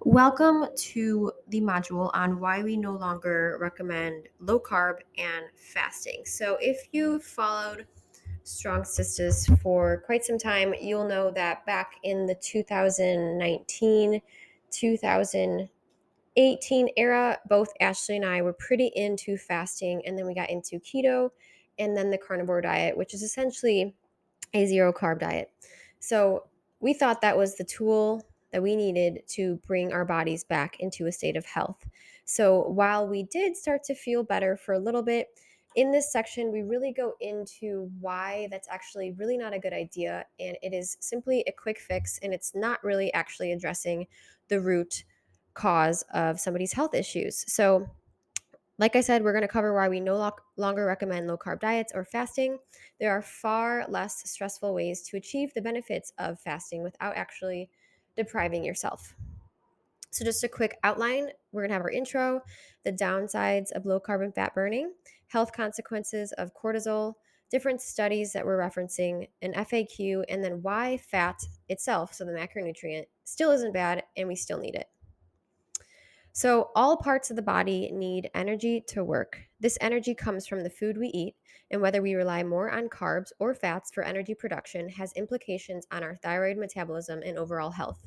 Welcome to the module on why we no longer recommend low carb and fasting. So, if you've followed Strong Sisters for quite some time, you'll know that back in the 2019 2018 era, both Ashley and I were pretty into fasting, and then we got into keto and then the carnivore diet, which is essentially a zero carb diet. So we thought that was the tool that we needed to bring our bodies back into a state of health. So while we did start to feel better for a little bit, in this section, we really go into why that's actually really not a good idea. And it is simply a quick fix, and it's not really actually addressing the root cause of somebody's health issues. So, like I said, we're going to cover why we no longer recommend low carb diets or fasting. There are far less stressful ways to achieve the benefits of fasting without actually depriving yourself. So, just a quick outline, we're going to have our intro, the downsides of low carb and fat burning, health consequences of cortisol, different studies that we're referencing, an FAQ, and then why fat itself, so the macronutrient, still isn't bad and we still need it. So, all parts of the body need energy to work. This energy comes from the food we eat, and whether we rely more on carbs or fats for energy production has implications on our thyroid metabolism and overall health.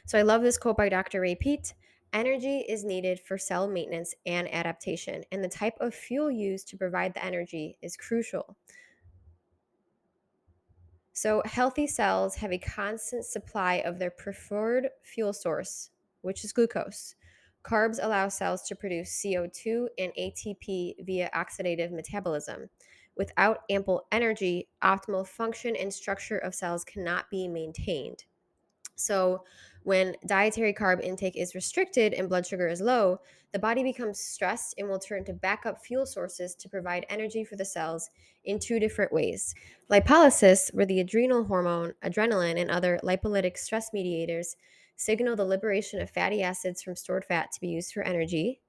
So, I love this quote by Dr. Ray Peat. Energy is needed for cell maintenance and adaptation, and the type of fuel used to provide the energy is crucial. So, healthy cells have a constant supply of their preferred fuel source, which is glucose. Carbs allow cells to produce CO2 and ATP via oxidative metabolism. Without ample energy, optimal function and structure of cells cannot be maintained. So, when dietary carb intake is restricted and blood sugar is low, the body becomes stressed and will turn to backup fuel sources to provide energy for the cells in two different ways. Lipolysis, where the adrenal hormone, adrenaline, and other lipolytic stress mediators signal the liberation of fatty acids from stored fat to be used for energy.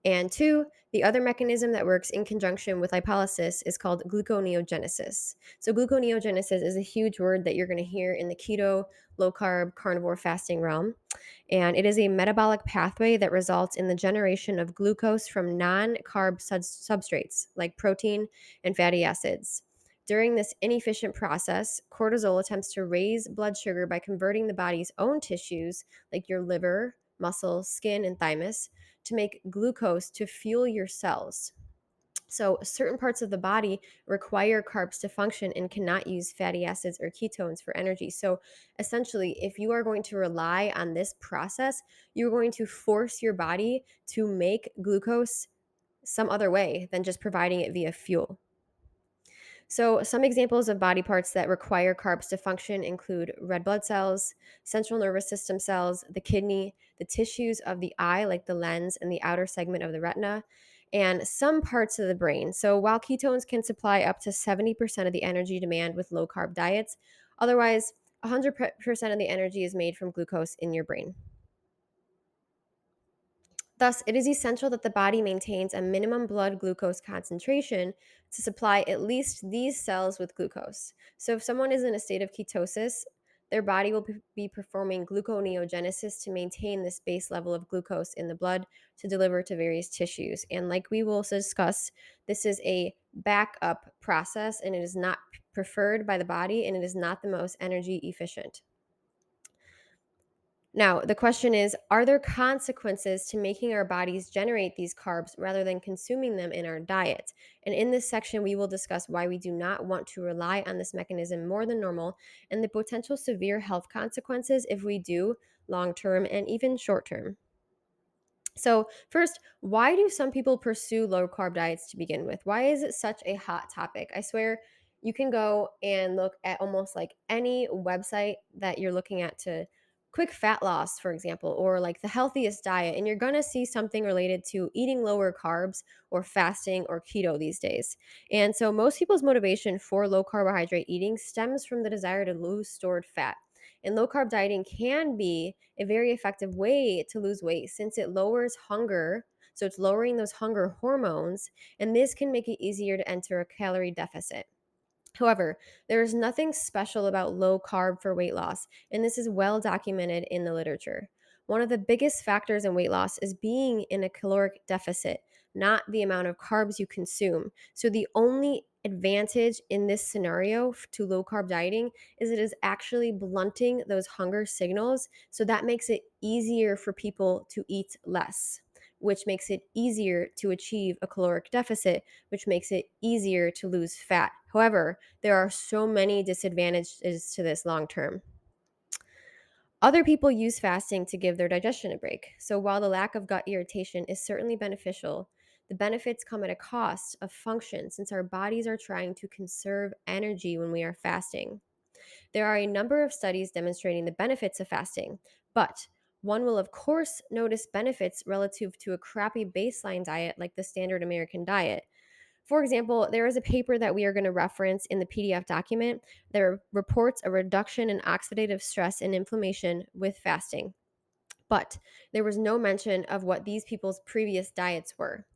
And two, the other mechanism that works in conjunction with lipolysis is called gluconeogenesis. So, gluconeogenesis is a huge word that you're going to hear in the keto, low carb, carnivore fasting realm. And it is a metabolic pathway that results in the generation of glucose from non carb substrates like protein and fatty acids. During this inefficient process, cortisol attempts to raise blood sugar by converting the body's own tissues, like your liver, muscle, skin, and thymus, to make glucose to fuel your cells. So, certain parts of the body require carbs to function and cannot use fatty acids or ketones for energy. So, essentially, if you are going to rely on this process, you're going to force your body to make glucose some other way than just providing it via fuel. So, some examples of body parts that require carbs to function include red blood cells, central nervous system cells, the kidney, the tissues of the eye, like the lens and the outer segment of the retina, and some parts of the brain. So, while ketones can supply up to 70% of the energy demand with low carb diets, otherwise, 100% of the energy is made from glucose in your brain. Thus, it is essential that the body maintains a minimum blood glucose concentration to supply at least these cells with glucose. So, if someone is in a state of ketosis, their body will be performing gluconeogenesis to maintain this base level of glucose in the blood to deliver to various tissues. And, like we will discuss, this is a backup process and it is not preferred by the body and it is not the most energy efficient. Now, the question is, are there consequences to making our bodies generate these carbs rather than consuming them in our diet? And in this section, we will discuss why we do not want to rely on this mechanism more than normal and the potential severe health consequences if we do long term and even short term. So, first, why do some people pursue low carb diets to begin with? Why is it such a hot topic? I swear you can go and look at almost like any website that you're looking at to quick fat loss, for example, or like the healthiest diet, and you're going to see something related to eating lower carbs or fasting or keto these days. And so, most people's motivation for low carbohydrate eating stems from the desire to lose stored fat. And low carb dieting can be a very effective way to lose weight since it lowers hunger. So it's lowering those hunger hormones, and this can make it easier to enter a calorie deficit. However, there is nothing special about low carb for weight loss, and this is well documented in the literature. One of the biggest factors in weight loss is being in a caloric deficit, not the amount of carbs you consume. So, the only advantage in this scenario to low carb dieting is it is actually blunting those hunger signals. So, that makes it easier for people to eat less, which makes it easier to achieve a caloric deficit, which makes it easier to lose fat. However, there are so many disadvantages to this long term. Other people use fasting to give their digestion a break. So while the lack of gut irritation is certainly beneficial, the benefits come at a cost of function since our bodies are trying to conserve energy when we are fasting. There are a number of studies demonstrating the benefits of fasting, but one will, of course, notice benefits relative to a crappy baseline diet like the standard American diet. For example, there is a paper that we are going to reference in the PDF document that reports a reduction in oxidative stress and inflammation with fasting, but there was no mention of what these people's previous diets were.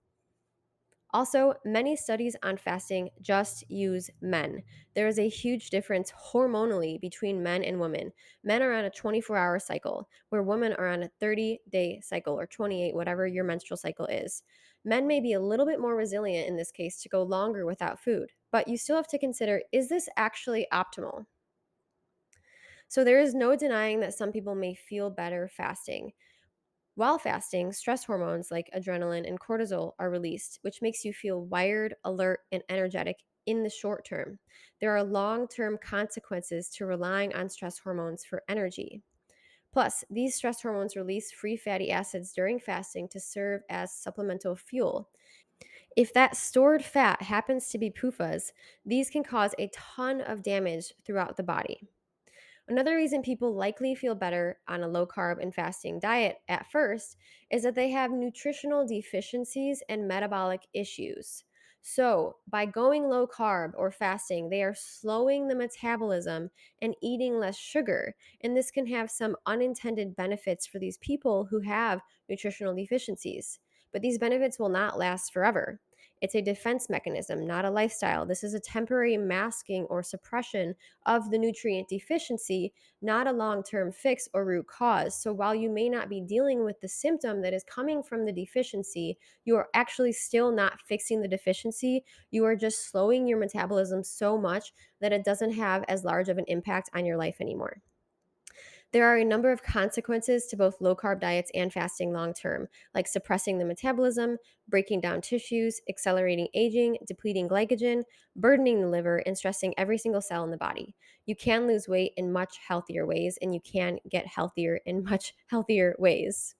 Also, many studies on fasting just use men. There is a huge difference hormonally between men and women. Men are on a 24-hour cycle, where women are on a 30-day cycle or 28, whatever your menstrual cycle is. Men may be a little bit more resilient in this case to go longer without food, but you still have to consider, is this actually optimal? So, there is no denying that some people may feel better fasting. While fasting, stress hormones like adrenaline and cortisol are released, which makes you feel wired, alert, and energetic in the short term. There are long term consequences to relying on stress hormones for energy. Plus, these stress hormones release free fatty acids during fasting to serve as supplemental fuel. If that stored fat happens to be PUFAs, these can cause a ton of damage throughout the body. Another reason people likely feel better on a low carb and fasting diet at first is that they have nutritional deficiencies and metabolic issues. So, by going low carb or fasting, they are slowing the metabolism and eating less sugar. And this can have some unintended benefits for these people who have nutritional deficiencies. But these benefits will not last forever. It's a defense mechanism, not a lifestyle. This is a temporary masking or suppression of the nutrient deficiency, not a long term fix or root cause. So while you may not be dealing with the symptom that is coming from the deficiency, you are actually still not fixing the deficiency. You are just slowing your metabolism so much that it doesn't have as large of an impact on your life anymore. There are a number of consequences to both low carb diets and fasting long term, like suppressing the metabolism, breaking down tissues, accelerating aging, depleting glycogen, burdening the liver, and stressing every single cell in the body. You can lose weight in much healthier ways, and you can get healthier in much healthier ways.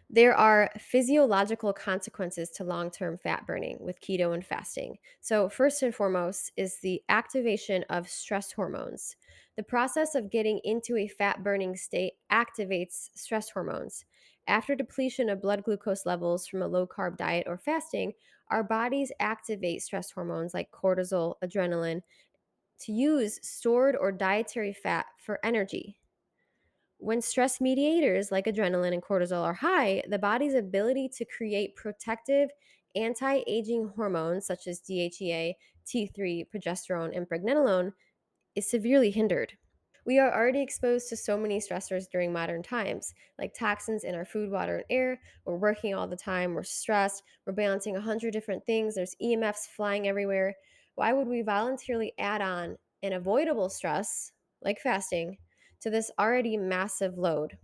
There are physiological consequences to long term fat burning with keto and fasting. So, first and foremost, is the activation of stress hormones. The process of getting into a fat burning state activates stress hormones. After depletion of blood glucose levels from a low carb diet or fasting, our bodies activate stress hormones like cortisol, adrenaline to use stored or dietary fat for energy. When stress mediators like adrenaline and cortisol are high, the body's ability to create protective anti aging hormones such as DHEA, T3, progesterone, and pregnenolone is severely hindered. We are already exposed to so many stressors during modern times, like toxins in our food, water, and air. We're working all the time, we're stressed, we're balancing 100 different things, there's EMFs flying everywhere. Why would we voluntarily add on an avoidable stress, like fasting, to this already massive load?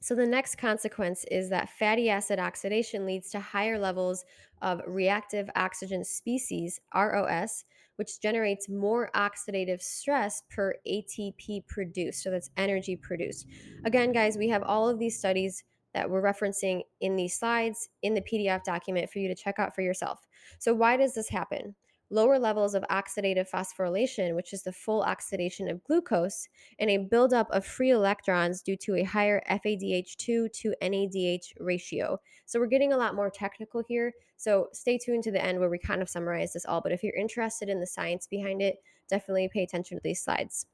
So, the next consequence is that fatty acid oxidation leads to higher levels of reactive oxygen species, ROS, which generates more oxidative stress per ATP produced. So, that's energy produced. Again, guys, we have all of these studies that we're referencing in these slides in the PDF document for you to check out for yourself. So, why does this happen? Lower levels of oxidative phosphorylation, which is the full oxidation of glucose, and a buildup of free electrons due to a higher FADH2 to NADH ratio. So we're getting a lot more technical here. So stay tuned to the end where we kind of summarize this all. But if you're interested in the science behind it, definitely pay attention to these slides.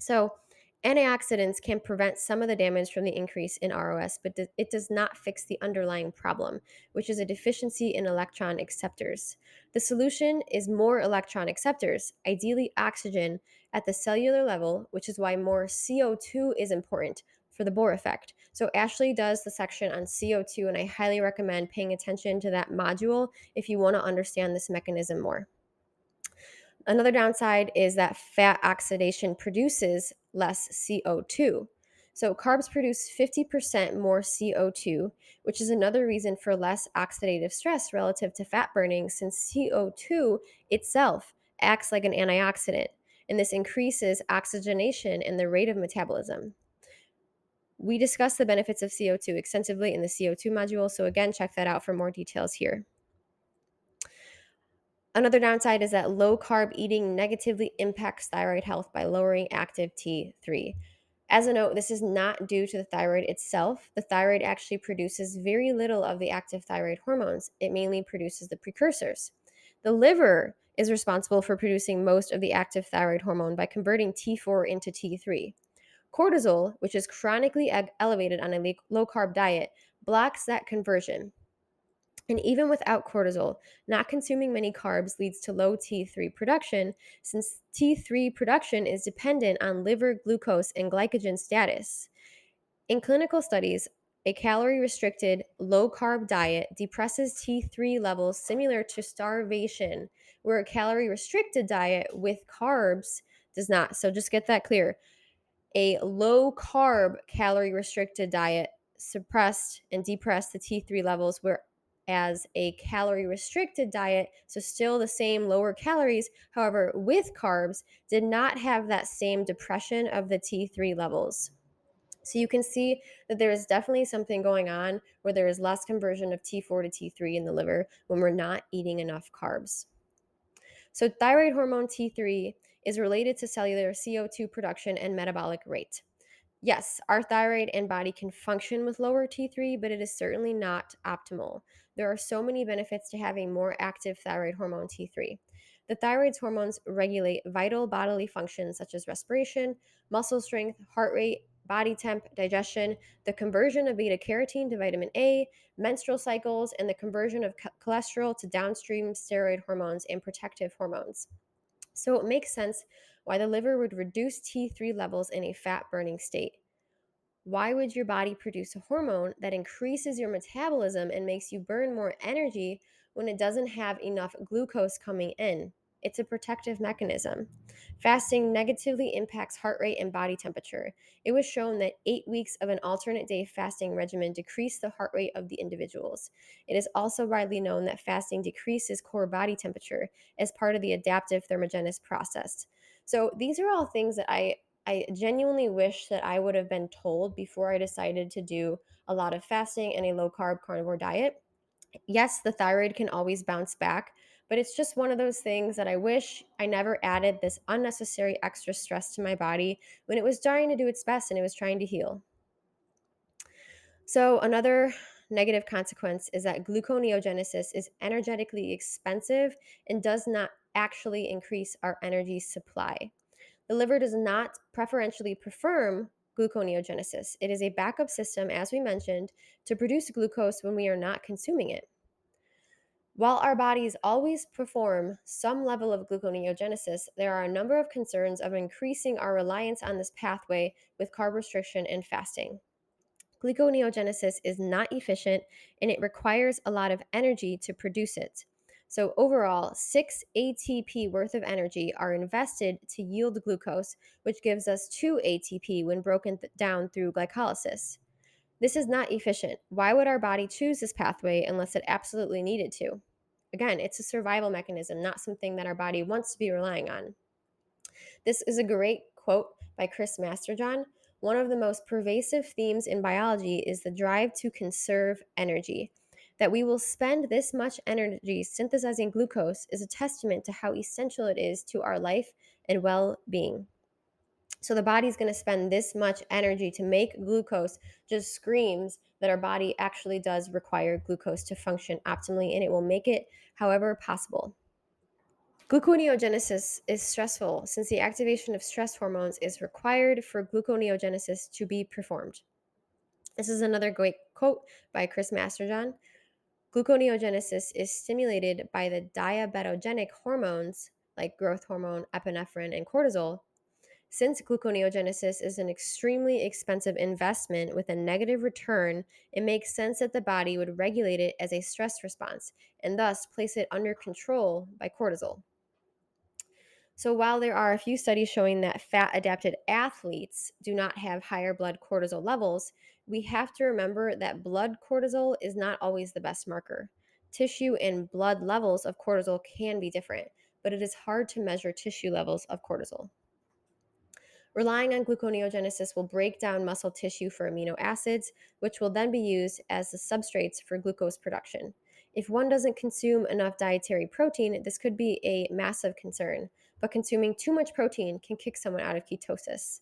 So Antioxidants can prevent some of the damage from the increase in ROS, but it does not fix the underlying problem, which is a deficiency in electron acceptors. The solution is more electron acceptors, ideally oxygen, at the cellular level, which is why more CO2 is important for the Bohr effect. So, Ashley does the section on CO2, and I highly recommend paying attention to that module if you want to understand this mechanism more. Another downside is that fat oxidation produces less CO2. So, carbs produce 50% more CO2, which is another reason for less oxidative stress relative to fat burning, since CO2 itself acts like an antioxidant, and this increases oxygenation and the rate of metabolism. We discussed the benefits of CO2 extensively in the CO2 module, so again, check that out for more details here. Another downside is that low carb eating negatively impacts thyroid health by lowering active T3. As a note, this is not due to the thyroid itself. The thyroid actually produces very little of the active thyroid hormones. It mainly produces the precursors. The liver is responsible for producing most of the active thyroid hormone by converting T4 into T3. Cortisol, which is chronically elevated on a low carb diet, blocks that conversion. And even without cortisol, not consuming many carbs leads to low T3 production, since T3 production is dependent on liver glucose and glycogen status. In clinical studies, a calorie restricted, low carb diet depresses T3 levels similar to starvation, where a calorie restricted diet with carbs does not. So just get that clear. A low carb, calorie restricted diet suppressed and depressed the T3 levels, whereas a calorie restricted diet, so still the same lower calories, however, with carbs, did not have that same depression of the T3 levels. So you can see that there is definitely something going on where there is less conversion of T4 to T3 in the liver when we're not eating enough carbs. So thyroid hormone T3 is related to cellular CO2 production and metabolic rate. Yes, our thyroid and body can function with lower T3, but it is certainly not optimal. There are so many benefits to having more active thyroid hormone T3. The thyroid's hormones regulate vital bodily functions such as respiration, muscle strength, heart rate, body temp, digestion, the conversion of beta carotene to vitamin A, menstrual cycles, and the conversion of cholesterol to downstream steroid hormones and protective hormones. So it makes sense why the liver would reduce T3 levels in a fat burning state. Why would your body produce a hormone that increases your metabolism and makes you burn more energy when it doesn't have enough glucose coming in? It's a protective mechanism. Fasting negatively impacts heart rate and body temperature. It was shown that 8 weeks of an alternate day fasting regimen decreased the heart rate of the individuals. It is also widely known that fasting decreases core body temperature as part of the adaptive thermogenesis process. So these are all things that I genuinely wish that I would have been told before I decided to do a lot of fasting and a low carb carnivore diet. Yes, the thyroid can always bounce back, but it's just one of those things that I wish I never added this unnecessary extra stress to my body when it was trying to do its best and it was trying to heal. So, another negative consequence is that gluconeogenesis is energetically expensive and does not actually increase our energy supply. The liver does not preferentially perform gluconeogenesis. It is a backup system, as we mentioned, to produce glucose when we are not consuming it. While our bodies always perform some level of gluconeogenesis, there are a number of concerns of increasing our reliance on this pathway with carb restriction and fasting. Gluconeogenesis is not efficient and it requires a lot of energy to produce it. So, overall, 6 ATP worth of energy are invested to yield glucose, which gives us 2 ATP when broken down through glycolysis. This is not efficient. Why would our body choose this pathway unless it absolutely needed to? Again, it's a survival mechanism, not something that our body wants to be relying on. This is a great quote by Chris Masterjohn. One of the most pervasive themes in biology is the drive to conserve energy. That we will spend this much energy synthesizing glucose is a testament to how essential it is to our life and well being. So, the body's going to spend this much energy to make glucose just screams that our body actually does require glucose to function optimally, and it will make it however possible. Gluconeogenesis is stressful since the activation of stress hormones is required for gluconeogenesis to be performed. This is another great quote by Chris Masterjohn. Gluconeogenesis is stimulated by the diabetogenic hormones like growth hormone, epinephrine, and cortisol. Since gluconeogenesis is an extremely expensive investment with a negative return, it makes sense that the body would regulate it as a stress response and thus place it under control by cortisol. So, while there are a few studies showing that fat adapted athletes do not have higher blood cortisol levels, we have to remember that blood cortisol is not always the best marker. Tissue and blood levels of cortisol can be different, but it is hard to measure tissue levels of cortisol. Relying on gluconeogenesis will break down muscle tissue for amino acids, which will then be used as the substrates for glucose production. If one doesn't consume enough dietary protein, this could be a massive concern, but consuming too much protein can kick someone out of ketosis.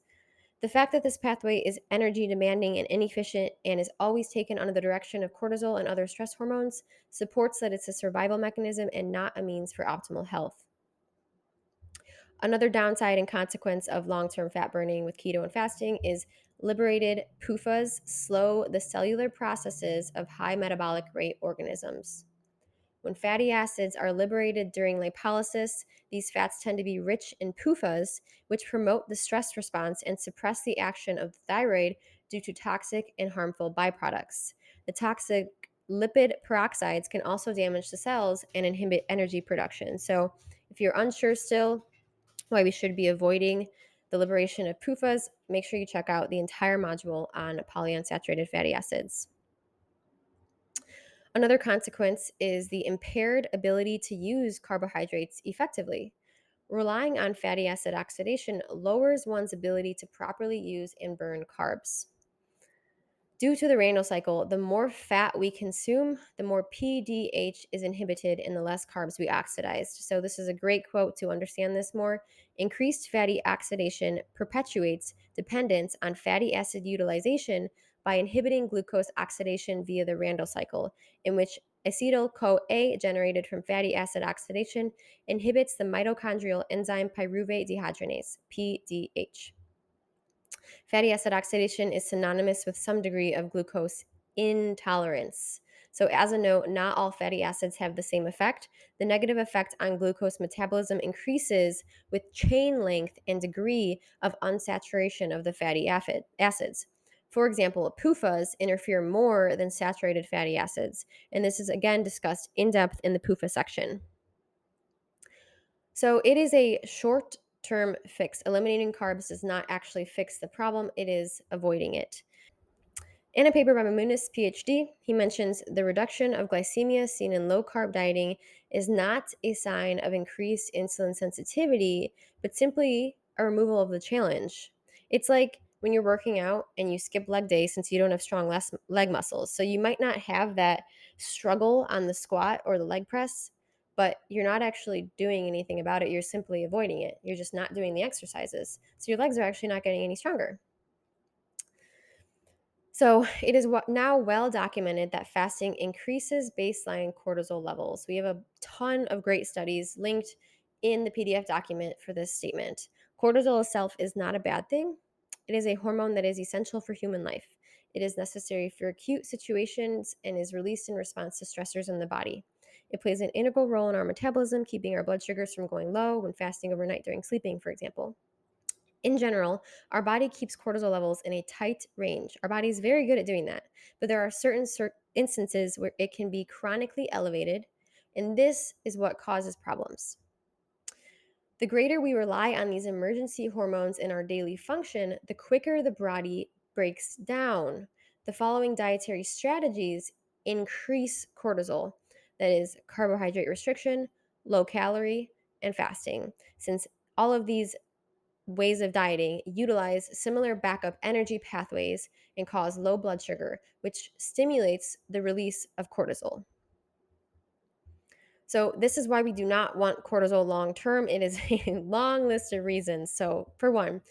The fact that this pathway is energy demanding and inefficient and is always taken under the direction of cortisol and other stress hormones supports that it's a survival mechanism and not a means for optimal health. Another downside and consequence of long term fat burning with keto and fasting is liberated PUFAs slow the cellular processes of high metabolic rate organisms. When fatty acids are liberated during lipolysis, these fats tend to be rich in PUFAs, which promote the stress response and suppress the action of the thyroid due to toxic and harmful byproducts. The toxic lipid peroxides can also damage the cells and inhibit energy production. So, if you're unsure still, why we should be avoiding the liberation of PUFAs, make sure you check out the entire module on polyunsaturated fatty acids. Another consequence is the impaired ability to use carbohydrates effectively. Relying on fatty acid oxidation lowers one's ability to properly use and burn carbs. Due to the Randle cycle, the more fat we consume, the more PDH is inhibited and the less carbs we oxidized. So, this is a great quote to understand this more. Increased fatty oxidation perpetuates dependence on fatty acid utilization by inhibiting glucose oxidation via the Randle cycle, in which acetyl CoA generated from fatty acid oxidation inhibits the mitochondrial enzyme pyruvate dehydrogenase, PDH. Fatty acid oxidation is synonymous with some degree of glucose intolerance. So, as a note, not all fatty acids have the same effect. The negative effect on glucose metabolism increases with chain length and degree of unsaturation of the fatty acids. For example, PUFAs interfere more than saturated fatty acids, and this is again discussed in depth in the PUFA section. So it is a short term fix. Eliminating carbs does not actually fix the problem, it is avoiding it. In a paper by Mamunis, PhD, he mentions the reduction of glycemia seen in low carb dieting is not a sign of increased insulin sensitivity, but simply a removal of the challenge. It's like when you're working out and you skip leg day since you don't have strong leg muscles. So you might not have that struggle on the squat or the leg press, but you're not actually doing anything about it. You're simply avoiding it. You're just not doing the exercises. So your legs are actually not getting any stronger. So, it is now well documented that fasting increases baseline cortisol levels. We have a ton of great studies linked in the PDF document for this statement. Cortisol itself is not a bad thing. It is a hormone that is essential for human life. It is necessary for acute situations and is released in response to stressors in the body. It plays an integral role in our metabolism, keeping our blood sugars from going low when fasting overnight during sleeping, for example. In general, our body keeps cortisol levels in a tight range. Our body is very good at doing that, but there are certain instances where it can be chronically elevated, and this is what causes problems. The greater we rely on these emergency hormones in our daily function, the quicker the body breaks down. The following dietary strategies increase cortisol, that is, carbohydrate restriction, low calorie, and fasting. Since all of these ways of dieting utilize similar backup energy pathways and cause low blood sugar, which stimulates the release of cortisol. So, this is why we do not want cortisol long term. It is a long list of reasons. So, for one,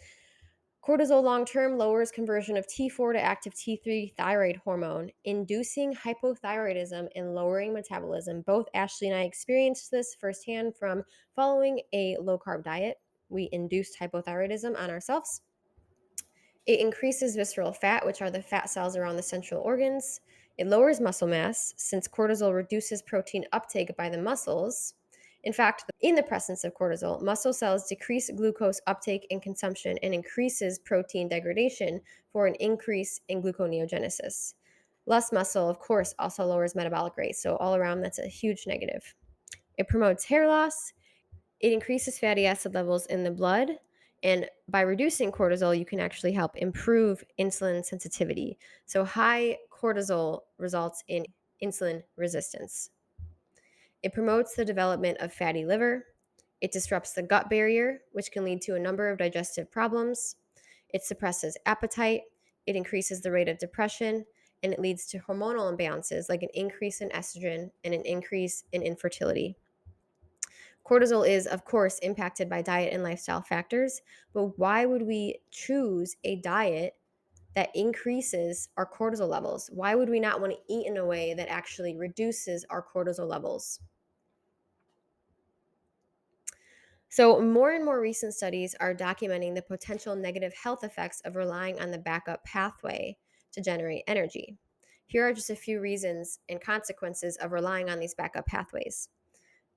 Cortisol long term lowers conversion of T4 to active T3 thyroid hormone, inducing hypothyroidism and lowering metabolism. Both Ashley and I experienced this firsthand from following a low carb diet. We induced hypothyroidism on ourselves. It increases visceral fat, which are the fat cells around the central organs. It lowers muscle mass since cortisol reduces protein uptake by the muscles. In fact, in the presence of cortisol, muscle cells decrease glucose uptake and consumption and increases protein degradation for an increase in gluconeogenesis. Less muscle, of course, also lowers metabolic rate. So, all around, that's a huge negative. It promotes hair loss. It increases fatty acid levels in the blood. And by reducing cortisol, you can actually help improve insulin sensitivity. So, high cortisol results in insulin resistance. It promotes the development of fatty liver. It disrupts the gut barrier, which can lead to a number of digestive problems. It suppresses appetite. It increases the rate of depression. And it leads to hormonal imbalances like an increase in estrogen and an increase in infertility. Cortisol is, of course, impacted by diet and lifestyle factors, but why would we choose a diet that increases our cortisol levels? Why would we not want to eat in a way that actually reduces our cortisol levels? So, more and more recent studies are documenting the potential negative health effects of relying on the backup pathway to generate energy. Here are just a few reasons and consequences of relying on these backup pathways.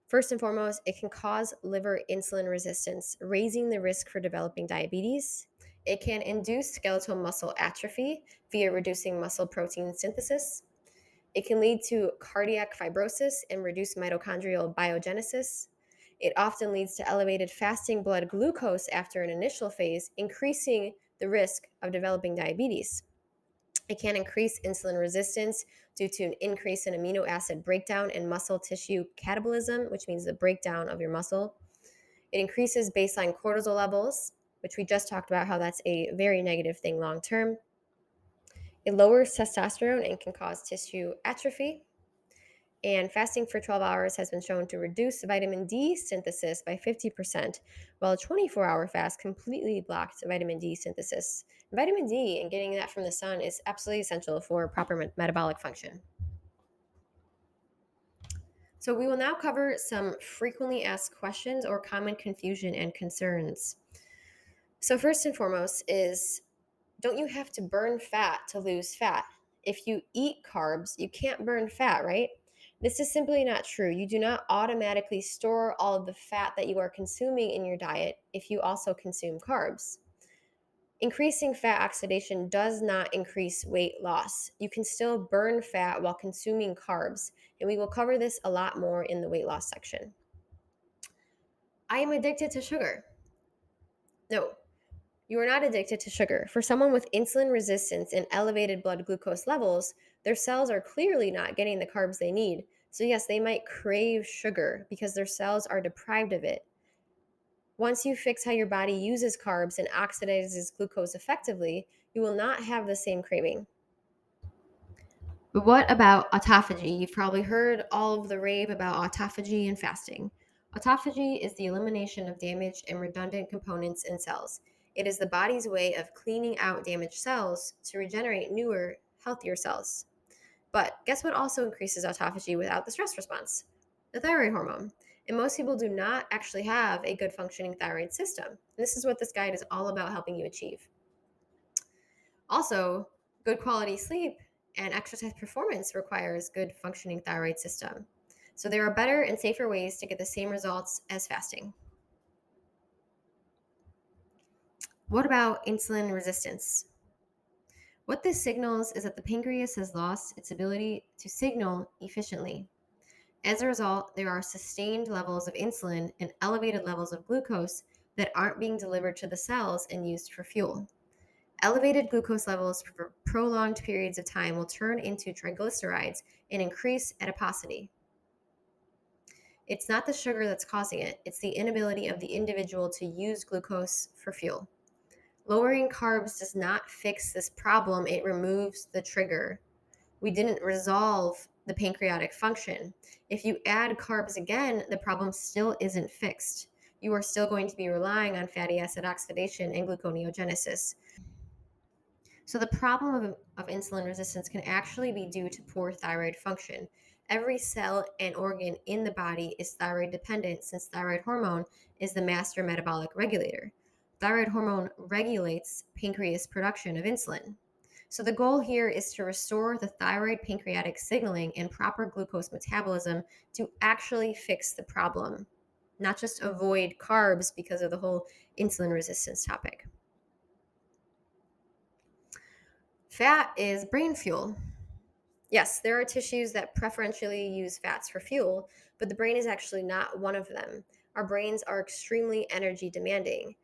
First and foremost, it can cause liver insulin resistance, raising the risk for developing diabetes. It can induce skeletal muscle atrophy via reducing muscle protein synthesis. It can lead to cardiac fibrosis and reduced mitochondrial biogenesis. It often leads to elevated fasting blood glucose after an initial phase, increasing the risk of developing diabetes. It can increase insulin resistance due to an increase in amino acid breakdown and muscle tissue catabolism, which means the breakdown of your muscle. It increases baseline cortisol levels, which we just talked about how that's a very negative thing long term. It lowers testosterone and can cause tissue atrophy. And fasting for 12 hours has been shown to reduce vitamin D synthesis by 50%, while a 24-hour fast completely blocked vitamin D synthesis. Vitamin D and getting that from the sun is absolutely essential for proper metabolic function. So we will now cover some frequently asked questions or common confusion and concerns. So first and foremost is, don't you have to burn fat to lose fat? If you eat carbs, you can't burn fat, right? This is simply not true. You do not automatically store all of the fat that you are consuming in your diet if you also consume carbs. Increasing fat oxidation does not increase weight loss. You can still burn fat while consuming carbs, and we will cover this a lot more in the weight loss section. I am addicted to sugar. No, you are not addicted to sugar. For someone with insulin resistance and elevated blood glucose levels, their cells are clearly not getting the carbs they need. So, yes, they might crave sugar because their cells are deprived of it. Once you fix how your body uses carbs and oxidizes glucose effectively, you will not have the same craving. But what about autophagy? You've probably heard all of the rave about autophagy and fasting. Autophagy is the elimination of damaged and redundant components in cells. It is the body's way of cleaning out damaged cells to regenerate newer, healthier cells. But guess what also increases autophagy without the stress response? The thyroid hormone. And most people do not actually have a good functioning thyroid system. This is what this guide is all about helping you achieve. Also, good quality sleep and exercise performance requires good functioning thyroid system. So there are better and safer ways to get the same results as fasting. What about insulin resistance? What this signals is that the pancreas has lost its ability to signal efficiently. As a result, there are sustained levels of insulin and elevated levels of glucose that aren't being delivered to the cells and used for fuel. Elevated glucose levels for prolonged periods of time will turn into triglycerides and increase adiposity. It's not the sugar that's causing it, it's the inability of the individual to use glucose for fuel. Lowering carbs does not fix this problem, it removes the trigger. We didn't resolve the pancreatic function. If you add carbs again, the problem still isn't fixed. you are still going to be relying on fatty acid oxidation and gluconeogenesis. So, the problem of insulin resistance can actually be due to poor thyroid function. Every cell and organ in the body is thyroid dependent since thyroid hormone is the master metabolic regulator. Thyroid hormone regulates pancreas production of insulin. So, the goal here is to restore the thyroid pancreatic signaling and proper glucose metabolism to actually fix the problem, not just avoid carbs because of the whole insulin resistance topic. Fat is brain fuel. Yes, there are tissues that preferentially use fats for fuel, but the brain is actually not one of them. Our brains are extremely energy demanding.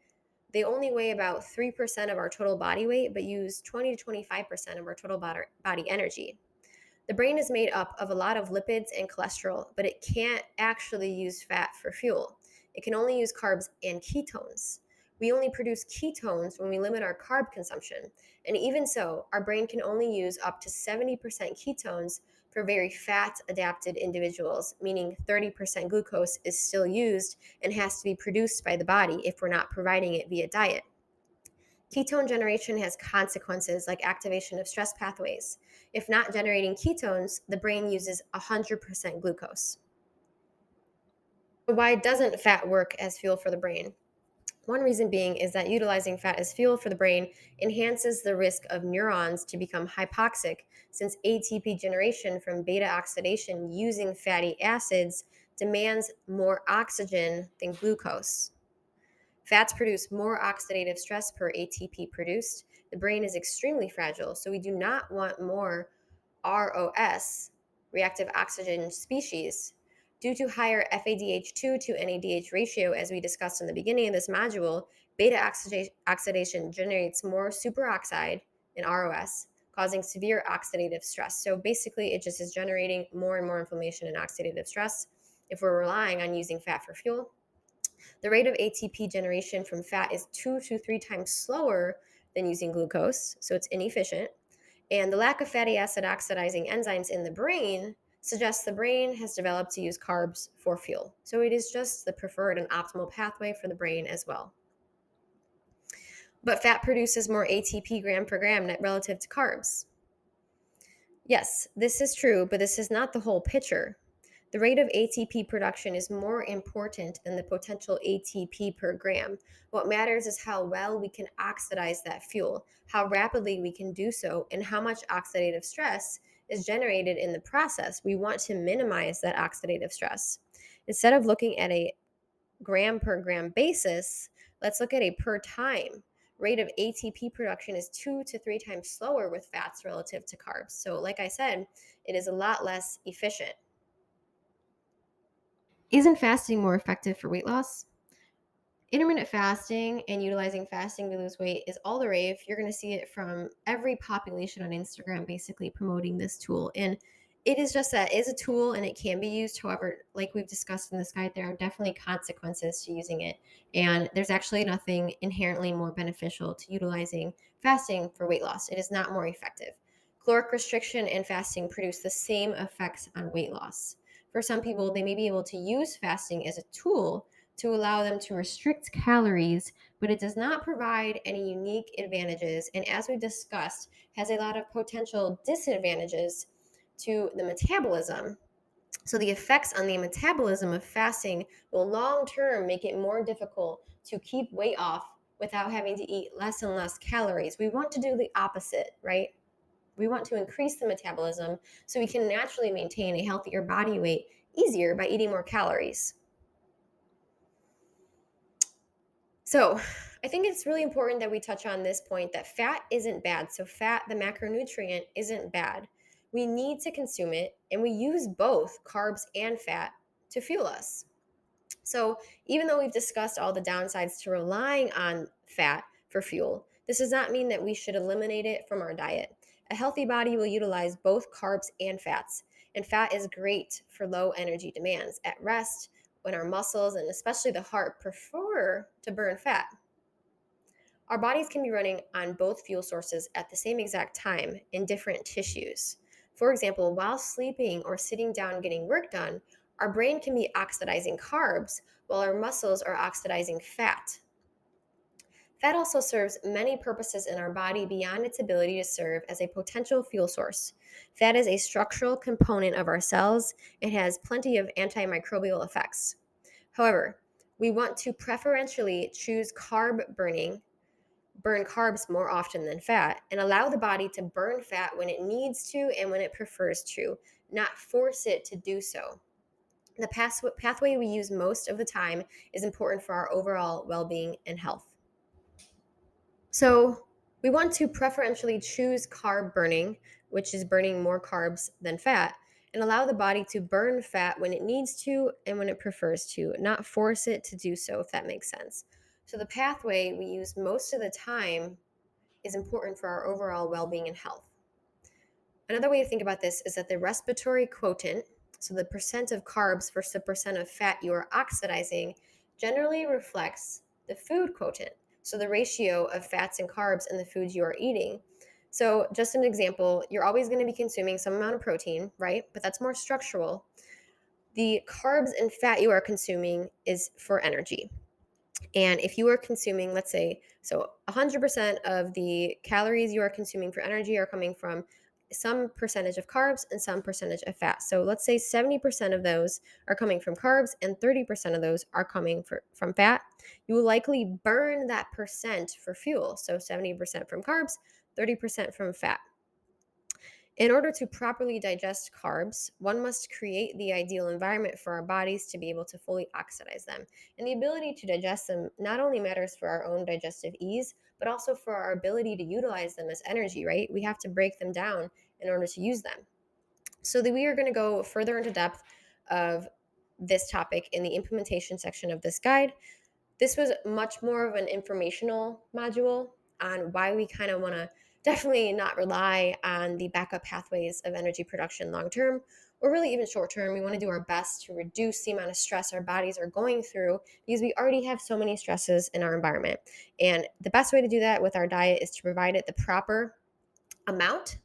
They only weigh about 3% of our total body weight, but use 20 to 25% of our total body energy. The brain is made up of a lot of lipids and cholesterol, but it can't actually use fat for fuel. It can only use carbs and ketones. We only produce ketones when we limit our carb consumption. And even so, our brain can only use up to 70% ketones for very fat adapted individuals, meaning 30% glucose is still used and has to be produced by the body if we're not providing it via diet. Ketone generation has consequences like activation of stress pathways. If not generating ketones, the brain uses 100% glucose. So why doesn't fat work as fuel for the brain? One reason being is that utilizing fat as fuel for the brain enhances the risk of neurons to become hypoxic, since ATP generation from beta oxidation using fatty acids demands more oxygen than glucose. Fats produce more oxidative stress per ATP produced. The brain is extremely fragile, so we do not want more ROS, reactive oxygen species. Due to higher FADH2 to NADH ratio, as we discussed in the beginning of this module, beta oxidation generates more superoxide in ROS, causing severe oxidative stress. So basically, it just is generating more and more inflammation and oxidative stress if we're relying on using fat for fuel. The rate of ATP generation from fat is 2 to 3 times slower than using glucose, so it's inefficient. And the lack of fatty acid oxidizing enzymes in the brain suggests the brain has developed to use carbs for fuel. So it is just the preferred and optimal pathway for the brain as well. But fat produces more ATP gram per gram net relative to carbs. Yes, this is true, but this is not the whole picture. The rate of ATP production is more important than the potential ATP per gram. What matters is how well we can oxidize that fuel, how rapidly we can do so, and how much oxidative stress is generated in the process. We want to minimize that oxidative stress. Instead of looking at a gram per gram basis, let's look at a per time. Rate of ATP production is 2 to 3 times slower with fats relative to carbs. So, like I said, it is a lot less efficient. Isn't fasting more effective for weight loss? Intermittent fasting and utilizing fasting to lose weight is all the rave. You're going to see it from every population on Instagram basically promoting this tool. And it is just that it's a tool and it can be used. However, like we've discussed in this guide, there are definitely consequences to using it. And there's actually nothing inherently more beneficial to utilizing fasting for weight loss. It is not more effective. Caloric restriction and fasting produce the same effects on weight loss. For some people, they may be able to use fasting as a tool to allow them to restrict calories, but it does not provide any unique advantages. And as we discussed, has a lot of potential disadvantages to the metabolism. So the effects on the metabolism of fasting will long term make it more difficult to keep weight off without having to eat less and less calories. We want to do the opposite, right? We want to increase the metabolism so we can naturally maintain a healthier body weight easier by eating more calories. So, I think it's really important that we touch on this point that fat isn't bad. So, fat, the macronutrient, isn't bad. We need to consume it, and we use both carbs and fat to fuel us. So, even though we've discussed all the downsides to relying on fat for fuel, this does not mean that we should eliminate it from our diet. A healthy body will utilize both carbs and fats, and fat is great for low energy demands at rest when our muscles and especially the heart prefer to burn fat. Our bodies can be running on both fuel sources at the same exact time in different tissues. For example, while sleeping or sitting down getting work done, Our brain can be oxidizing carbs while our muscles are oxidizing fat. Fat also serves many purposes in our body beyond its ability to serve as a potential fuel source. Fat is a structural component of our cells and has plenty of antimicrobial effects. However, we want to preferentially choose burn carbs more often than fat, and allow the body to burn fat when it needs to and when it prefers to, not force it to do so. The pathway we use most of the time is important for our overall well being and health. So, we want to preferentially choose carb burning, which is burning more carbs than fat, and allow the body to burn fat when it needs to and when it prefers to, not force it to do so, if that makes sense. So, the pathway we use most of the time is important for our overall well being and health. Another way to think about this is that the respiratory quotient, so the percent of carbs versus the percent of fat you are oxidizing, generally reflects the food quotient, so the ratio of fats and carbs in the foods you are eating. So, just an example, you're always going to be consuming some amount of protein, right? But that's more structural. The carbs and fat you are consuming is for energy. And if you are consuming, let's say, so 100% of the calories you are consuming for energy are coming from some percentage of carbs and some percentage of fat. So let's say 70% of those are coming from carbs and 30% of those are coming from fat. You will likely burn that percent for fuel. So 70% from carbs, 30% from fat. In order to properly digest carbs, one must create the ideal environment for our bodies to be able to fully oxidize them. And the ability to digest them not only matters for our own digestive ease, but also for our ability to utilize them as energy, right? We have to break them down in order to use them. So that we are going to go further into depth of this topic in the implementation section of this guide. This was much more of an informational module on why we kind of want to definitely not rely on the backup pathways of energy production long term, or really even short term. We want to do our best to reduce the amount of stress our bodies are going through because we already have so many stresses in our environment. And the best way to do that with our diet is to provide it the proper amount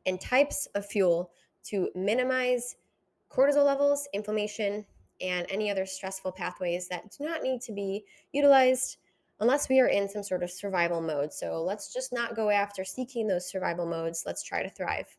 and types of fuel to minimize cortisol levels, inflammation, and any other stressful pathways that do not need to be utilized unless we are in some sort of survival mode. So let's just not go after seeking those survival modes. Let's try to thrive.